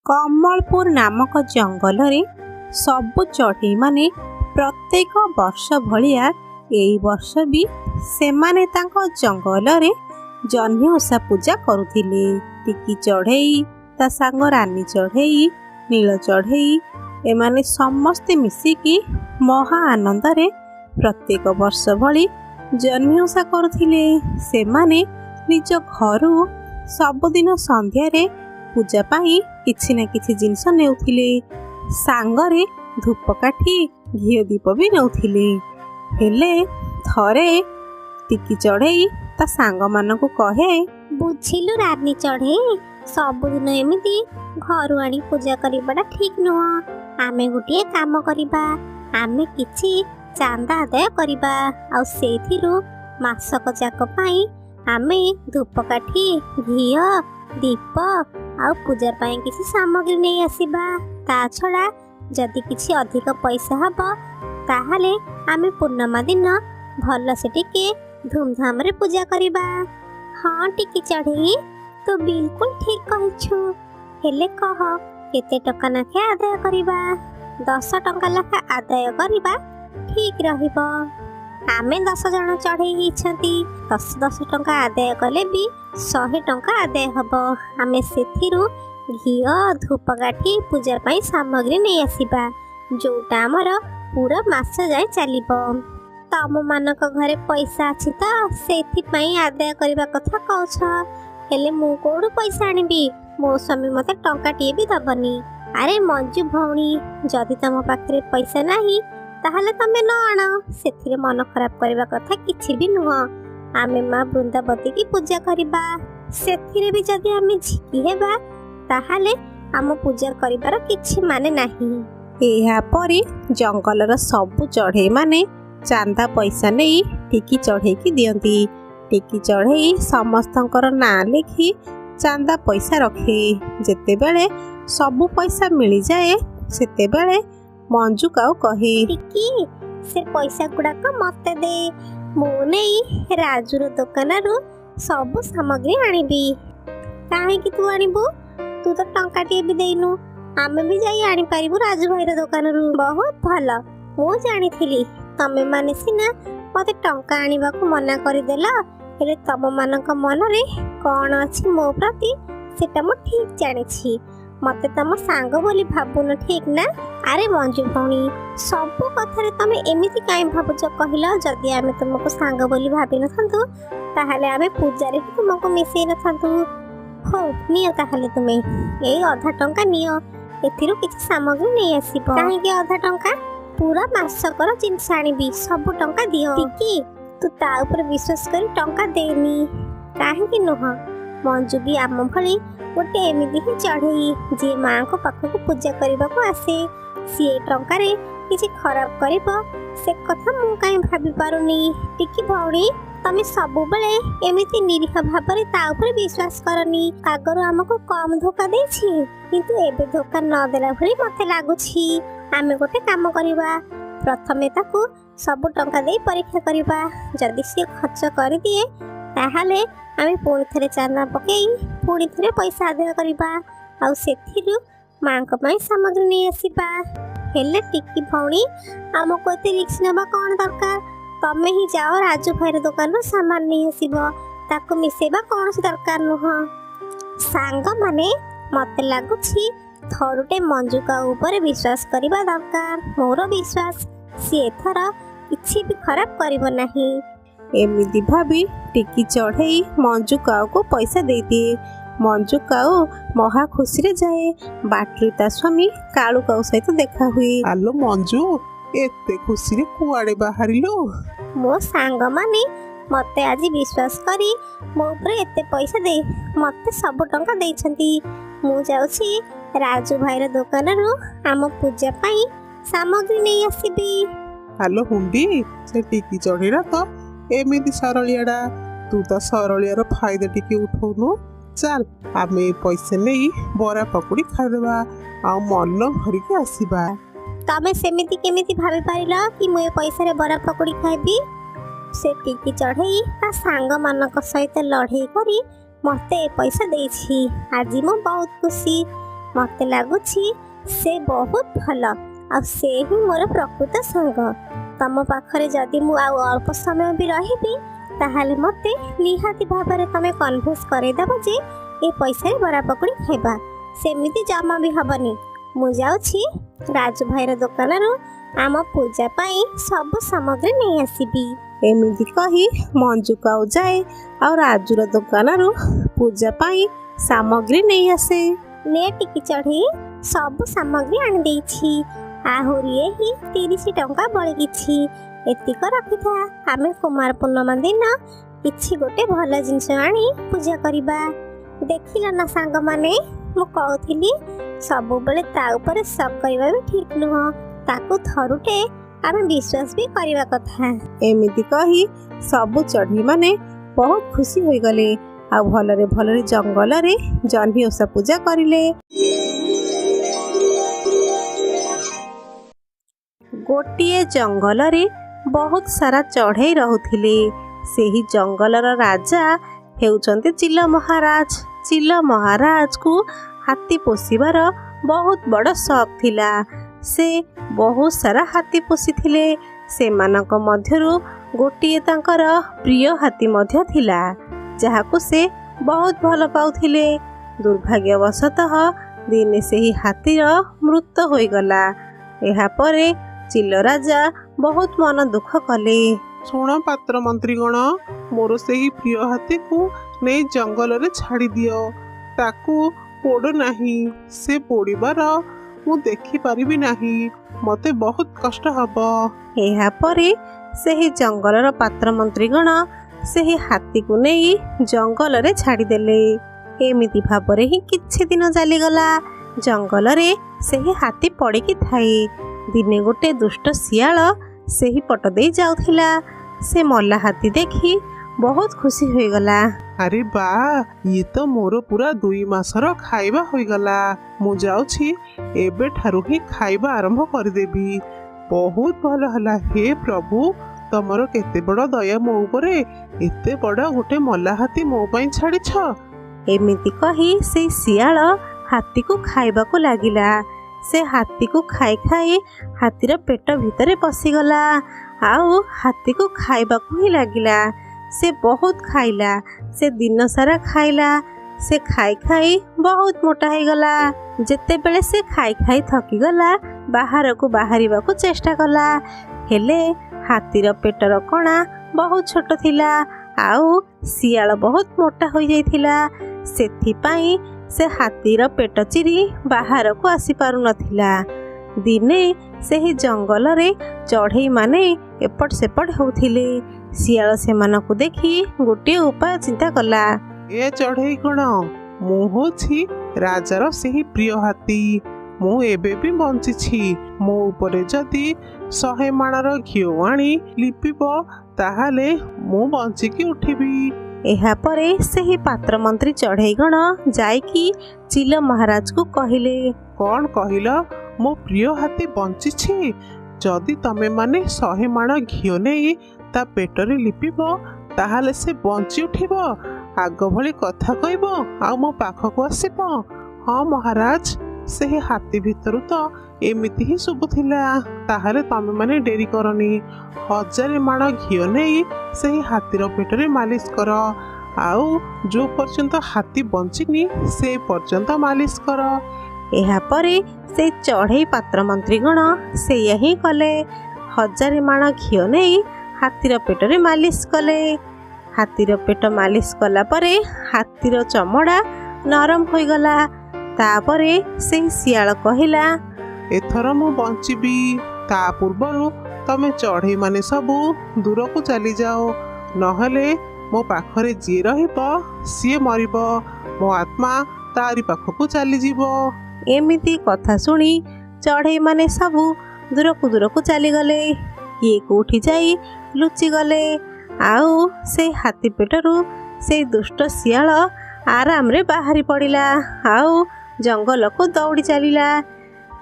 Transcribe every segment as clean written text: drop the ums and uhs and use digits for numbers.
कमलपुर नामक जंगल सबु चढ़ई माने प्रत्येक वर्ष भलिया एई वर्ष भी सेमाने तांको जंगल रे जह्नि ओषा पूजा करुथिले। टिकी चढ़ई ता सांग रानी चढ़ई नील चढ़ई एमाने समस्ते मिसिकी महा आनंद रे प्रत्येक वर्ष भली जह्नि ओषा करुथिले। सेमाने निज घरु सबुदिन संध्या रे पूजा पाई किछि ना किछि जिनिस नेउथिले। सांगरे धूपकाठी घिओ दीप भी नेउथिले। हेले थरे टिकी चढ़ई ता सांग मानकु कहे, बुझिलु रानी चढ़ई, सबुदिन एमिति घरु आनी पूजा करिबाटा ठीक नुह। आमे गोटे काम करिबा, आमे किछि चांदा आदाय करिबा आ सेथिरु मासक जाक पाई आमे धूपकाठी घिओ दीप आ पूजा पाई किछि सामग्री नै आसीबा। ता छड़ा जदि किछि अधिक पैसा हबो ताहाले आमे पूर्णिमा दिन भल से टिके धूमधाम रे पूजा करिबा। हाँ टिकी चढ़ई, तो बिल्कुल ठीक कहिछु। हेले कह केते टका नाखे आदाय करिबा? 10 टका लाखा आदाय करिबा ठीक रहिबो। आमे 10 जण चढ़ई हिछंती, 10 टका आदाय कले भी 100 टका आदाय हबो। आमे सेथिरु घिओ धूपकाठी पूजा पाई सामग्री नै आसीबा, जोटा हमर पूरा मास जाय चलिबो। तम मानक घरे पैसा अछि त सेथि पई आदाय करबा कथा कहछ। हेले मु कोडु पैसा आनिबी? मो स्वामी मते टंकाटिए भी दबनी। अरे मंजू भौणी, जदि तम पाखरे पैसा नाही ताहले तमे न आण। सेथिरे मन खराब करबा कथा किछि भी नुह। आमे मां वृंदावती की पूजा करिबा, सेथिरे भी जदि आमे झिकी हेबा ताहले आम पूजा करिबार किछि माने नाही। एहा परी जंगलर सबु चढ़ई माने चांदा पैसा नहीं टिकी चढ़ई की दियंती। टिकी चढ़ई समस्तंकर नाँ लिखी चांदा पैसा रखे। जेते बेले सबु पैसा मिली जाए सेते बेले मंजू काऊ कहे, टिकी से पैसा गुड़ाक मते दे, मु नहीं राजुर दुकानरू सबु सामग्री आनिबी। काहे कि तू आनिबू? तू तो टंकाटिए भी देइनु, आमे भी जाई आनी पारिबू राजू भाईर दुकानरू। बहुत भल, मु जानिथिली तमे माने सिना मते टंका आनिबाकू मना करिदेला। हेले तम मानक मनरे कोन अछि मो प्रति सेटा मु ठीक जानिछि। मते तम सांग बोली भाबुन ठीक ना? अरे मंजू भौणी, सबु कथारे तमे एमिति काई भाबुछ कहिला? जदि आमे तुमको सांग बोली भाबि नथांतु ताहाले आमे पूजारे तुमको मिसेइ नथांतु। हो नियो ताहाले तुमे एई आधा टंका नियो, एथिरु किछि सामग्री नै आसीबो। काहे कि आधा टंका? पूरा मासकर जिनिस आनिबी, सबु टंका दियो। टिकी तू ता ऊपर विश्वास करी टंका देनी, काहे कि नुह। मंजू भी आम भली गोटे एमिति ही चढ़ई जे मां को पाखक पूजा करबाको आसे। सी टंका रे किछि खराब करबो से कथा मु काई भाबी पारुनी। टिकी भौणी, तमे सबु बेले एमिति निरीह भाबरे ता ऊपर विश्वास करनी। आगरो हमको कम धोखा देछि, किंतु एबे धोखा न देला भली मते लागुछि। आमे गोटे काम करिबा, प्रथमे ताकू सबु टंका दे परीक्षा करिबा। जदि से खर्च करि दिए ताहाले आमे पुणी थरे चाना पकेई पुणी थरे पैसा आदाय करिबा आ सेथिरु मांक पई सामग्री नै आसीबा। हेले टिकी भौणी, हमको एते रिक्स नेबा कोन दरकार? तमे ही जाओ राजू भाईर दुकान सामान नहीं आसीबो, ताको मिसेबा कौन से दरकार नुह। सांग माने मते लागुछि थरुटे मंजू का ऊपर विश्वास करिबा दरकार। मोर विश्वास सी एथर किछि भी खराब करिबो नाही। एमिति भाबी टिकी चढ़ई मंजू काऊ को पैसा दे दिए। मंजू काऊ महा खुशी रे जाए। बाटरी ता स्वामी कालू काऊ सहित देखा हुई। आलो मंजू, एते खुशी रे कुआडे बाहरिलो? मो सांग माने मते आज विश्वास करी मो ऊपर एते पैसा दे मते सब टंका देइछंती। मु जाउछि राजू भाईर दुकान रु आम पूजा पाई सामग्री नै आसीबी। आलो हुंडी, से टिकी चढ़ीरा तो एमिति सरलियाडा। तू तो सरलियार फायदा टिके उठौनु। चल आमे पैसा नहीं बरा पकुड़ी खाइबा आ मन भरिके आसीबा। तमे सेमिति केमिति भाबी पारिला कि मु ए पैसा रे बरा पकुड़ी खाइबी? से टिकी चढ़ई ता सांग मानक सहित लड़ाई करी मते पैसा देछि। आज मु बहुत खुशी। ମତେ ଲାଗୁଛି ସେ ବହୁତ ଭଲ ଆଉ ସେ ହିଁ ମୋର ପ୍ରକୃତ ସାଙ୍ଗ। ତମ ପାଖରେ ଯଦି ମୁଁ ଆଉ ଅଳ୍ପ ସମୟ ବି ରହିବି ତାହେଲେ ମତେ ନିହାତି ଭାବରେ ତମେ କନଭିନ୍ସ କରେଇଦେବ ଯେ ଏ ପଇସାରେ ବରା ପକୁଡ଼ି ଖାଇବା। ସେମିତି ଜମା ବି ହବନି। ମୁଁ ଯାଉଛି ରାଜୁ ଭାଇର ଦୋକାନରୁ ଆମ ପୂଜା ପାଇଁ ସବୁ ସାମଗ୍ରୀ ନେଇ ଆସିବି। ଏମିତି କହି ମଞ୍ଜୁକାଉ ଯାଏ ଆଉ ରାଜୁର ଦୋକାନରୁ ପୂଜା ପାଇଁ ସାମଗ୍ରୀ ନେଇ ଆସେ। ନେ ଟିକି ଚଢ଼େଇ, ସବୁ ସାମଗ୍ରୀ ଆଣିଦେଇଛି। ଆହୁରି ଏହି 30 ଟଙ୍କା ବଳିକିଛି। ଏତିକ ରଖିଥା, ଆମେ କୁମାର ପୂର୍ଣ୍ଣିମା ଦିନ କିଛି ଗୋଟେ ଭଲ ଜିନିଷ ଆଣି ପୂଜା କରିବା। ଦେଖିଲ ନା ସାଙ୍ଗମାନେ, ମୁଁ କହୁଥିଲି ସବୁବେଳେ ତା ଉପରେ ଶକ୍ କରିବା ବି ଠିକ୍ ନୁହଁ। ତାକୁ ଥରୁଟେ ଆମେ ବିଶ୍ୱାସ ବି କରିବା କଥା। ଏମିତି କହି ସବୁ ଚଢ଼େଇମାନେ ବହୁତ ଖୁସି ହୋଇଗଲେ ଆଉ ଭଲରେ ଭଲରେ ଜଙ୍ଗଲରେ ଜହ୍ନି ଓଷା ପୂଜା କରିଲେ। ଗୋଟିଏ ଜଙ୍ଗଲରେ ବହୁତ ସାରା ଚଢ଼େଇ ରହୁଥିଲେ। ସେହି ଜଙ୍ଗଲର ରାଜା ହେଉଛନ୍ତି ଚିଲ ମହାରାଜ। ଚିଲ ମହାରାଜକୁ ହାତୀ ପୋଷିବାର ବହୁତ ବଡ଼ ଶখ ଥିଲା। ସେ ବହୁତ ସାରା ହାତୀ ପୋଷିଥିଲେ। ସେମାନଙ୍କ ମଧ୍ୟରୁ ଗୋଟିଏ ତାଙ୍କର ପ୍ରିୟ ହାତୀ ମଧ୍ୟ ଥିଲା, ଯାହାକୁ ସେ ବହୁତ ଭଲ ପାଉଥିଲେ। ଦୁର୍ଭାଗ୍ୟବଶତଃ ଦିନେ ସେହି ହାତୀର ମୃତ୍ୟୁ ହୋଇଗଲା। ଏହାପରେ ଚିଲ ରାଜା ବହୁତ ମନ ଦୁଃଖ କଲେ। ଶୁଣ ପାତ୍ର ମନ୍ତ୍ରୀଗଣ, ମୋର ସେହି ପ୍ରିୟ ହାତୀକୁ ନେଇ ଜଙ୍ଗଲରେ ଛାଡ଼ି ଦିଅ। ତାକୁ ପୋଡ଼ ନାହିଁ। ସେ ପୋଡ଼ିବାର ମୁଁ ଦେଖିପାରିବି ନାହିଁ। ମୋତେ ବହୁତ କଷ୍ଟ ହେବ। ଏହାପରେ ସେହି ଜଙ୍ଗଲର ପାତ୍ର ମନ୍ତ୍ରୀଗଣ ସେହି ହାତୀକୁ ନେଇ ଜଙ୍ଗଲରେ ଛାଡ଼ିଦେଲେ। ଏମିତି ଭାବରେ ହିଁ କିଛି ଦିନ ଚାଲିଗଲା। ଜଙ୍ଗଲରେ ସେହି ହାତୀ ପଡ଼ିକି ଥାଏ। ଦିନେ ଗୋଟେ ଦୁଷ୍ଟ ଶିଆଳ ସେହି ପଟ ଦେଇ ଯାଉଥିଲା। ସେ ମଲା ହାତୀ ଦେଖି ବହୁତ ଖୁସି ହୋଇଗଲା। ଆରେ ବା, ଇଏ ତ ମୋର ପୁରା 2 ମାସର ଖାଇବା ହୋଇଗଲା। ମୁଁ ଯାଉଛି ଏବେଠାରୁ ହିଁ ଖାଇବା ଆରମ୍ଭ କରିଦେବି। ବହୁତ ଭଲ ହେଲା। ହେ ପ୍ରଭୁ, ତମର କେତେ ବଡ଼ ଦୟା ମୋ ଉପରେ। ଏତେ ବଡ଼ ଗୋଟେ ମଲା ହାତୀ ମୋ ପାଇଁ ଛାଡ଼ିଛ। ଏମିତି କହି ସେଇ ଶିଆଳ ହାତୀକୁ ଖାଇବାକୁ ଲାଗିଲା। ସେ ହାତୀକୁ ଖାଇ ଖାଇ ହାତୀର ପେଟ ଭିତରେ ପଶିଗଲା ଆଉ ହାତୀକୁ ଖାଇବାକୁ ହିଁ ଲାଗିଲା। ସେ ବହୁତ ଖାଇଲା। ସେ ଦିନ ସାରା ଖାଇଲା। ସେ ଖାଇ ଖାଇ ବହୁତ ମୋଟା ହେଇଗଲା। ଯେତେବେଳେ ସେ ଖାଇ ଖାଇ ଥକିଗଲା, ବାହାରକୁ ବାହାରିବାକୁ ଚେଷ୍ଟା କଲା। ହେଲେ ହାତୀର ପେଟର କଣା ବହୁତ ଛୋଟ ଥିଲା ଆଉ ଶିଆଳ ବହୁତ ମୋଟା ହୋଇଯାଇଥିଲା। ସେଥିପାଇଁ ସେ ହାତୀର ପେଟ ଚିରି ବାହାରକୁ ଆସିପାରୁନଥିଲା। ଦିନେ ସେହି ଜଙ୍ଗଲରେ ଚଢ଼େଇମାନେ ଏପଟ ସେପଟ ହେଉଥିଲେ। ଶିଆଳ ସେମାନଙ୍କୁ ଦେଖି ଗୋଟିଏ ଉପାୟ ଚିନ୍ତା କଲା। ଏ ଚଢ଼େଇ କଣ? ମୁଁ ହେଉଛି ରାଜାର ସେହି ପ୍ରିୟ ହାତୀ। ମୁଁ ଏବେ ବି ବଞ୍ଚିଛି। ମୋ ଉପରେ ଯଦି 100 ମାଣର ଘିଅ ଆଣି ଲିପିବ ତାହେଲେ ମୁଁ ବଞ୍ଚିକି ଉଠିବି। ଏହାପରେ ସେହି ପାତ୍ର ମନ୍ତ୍ରୀ ଚଢ଼େଇଗଣ ଯାଇକି ଚିଲ ମହାରାଜକୁ କହିଲେ। କଣ କହିଲ? ମୋ ପ୍ରିୟ ହାତୀ ବଞ୍ଚିଛି? ଯଦି ତମେମାନେ 100 ମାଣ ଘିଅ ନେଇ ତା ପେଟରେ ଲିପିବ ତାହେଲେ ସେ ବଞ୍ଚି ଉଠିବ। ଆଗ ଭଳି କଥା କହିବ ଆଉ ମୋ ପାଖକୁ ଆସିବ। ହଁ ମହାରାଜ, ସେହି ହାତୀ ଭିତରୁ ତ ଏମିତି ହିଁ ଶୁଭୁଥିଲା। ତାହେଲେ ତମେମାନେ ଡେରି କରନି। 1000 ମାଣ ଘିଅ ନେଇ ସେହି ହାତୀର ପେଟରେ ମାଲିସ କର ଆଉ ଯେଉଁ ପର୍ଯ୍ୟନ୍ତ ହାତୀ ବଞ୍ଚିନି ସେ ପର୍ଯ୍ୟନ୍ତ ମାଲିସ କର। ଏହାପରେ ସେ ଚଢ଼େଇ ପାତ୍ର ମନ୍ତ୍ରୀଗଣ ସେଇଆ ହିଁ କଲେ। 1000 ମାଣ ଘିଅ ନେଇ ହାତୀର ପେଟରେ ମାଲିସ କଲେ। ହାତୀର ପେଟ ମାଲିସ କଲା ପରେ ହାତୀର ଚମଡ଼ା ନରମ ହୋଇଗଲା। ତାପରେ ସେହି ଶିଆଳ କହିଲା, ଏଥର ମୁଁ ବଞ୍ଚିବି। ତା ପୂର୍ବରୁ ତମେ ଚଢ଼େଇମାନେ ସବୁ ଦୂରକୁ ଚାଲିଯାଅ, ନହେଲେ ମୋ ପାଖରେ ଯିଏ ରହିବ ସିଏ ମରିବ। ମୋ ଆତ୍ମା ତାରି ପାଖକୁ ଚାଲିଯିବ। ଏମିତି କଥା ଶୁଣି ଚଢ଼େଇମାନେ ସବୁ ଦୂରକୁ ଦୂରକୁ ଚାଲିଗଲେ। କିଏ କେଉଁଠି ଯାଇ ଲୁଚିଗଲେ ଆଉ ସେଇ ହାତୀ ପେଟରୁ ସେଇ ଦୁଷ୍ଟ ଶିଆଳ ଆରାମରେ ବାହାରି ପଡ଼ିଲା ଆଉ ଜଙ୍ଗଲକୁ ଦୌଡ଼ି ଚାଲିଲା।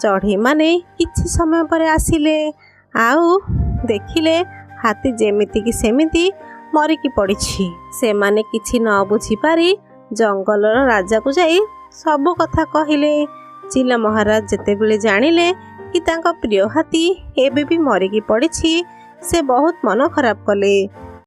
ଚଢ଼େଇମାନେ କିଛି ସମୟ ପରେ ଆସିଲେ ଆଉ ଦେଖିଲେ ହାତୀ ଯେମିତିକି ସେମିତି ମରିକି ପଡ଼ିଛି। ସେମାନେ କିଛି ନ ବୁଝିପାରି ଜଙ୍ଗଲର ରାଜାକୁ ଯାଇ ସବୁ କଥା କହିଲେ। ଚିଲ ମହାରାଜ ଯେତେବେଳେ ଜାଣିଲେ କି ତାଙ୍କ ପ୍ରିୟ ହାତୀ ଏବେ ବି ମରିକି ପଡ଼ିଛି, ସେ ବହୁତ ମନ ଖରାପ କଲେ।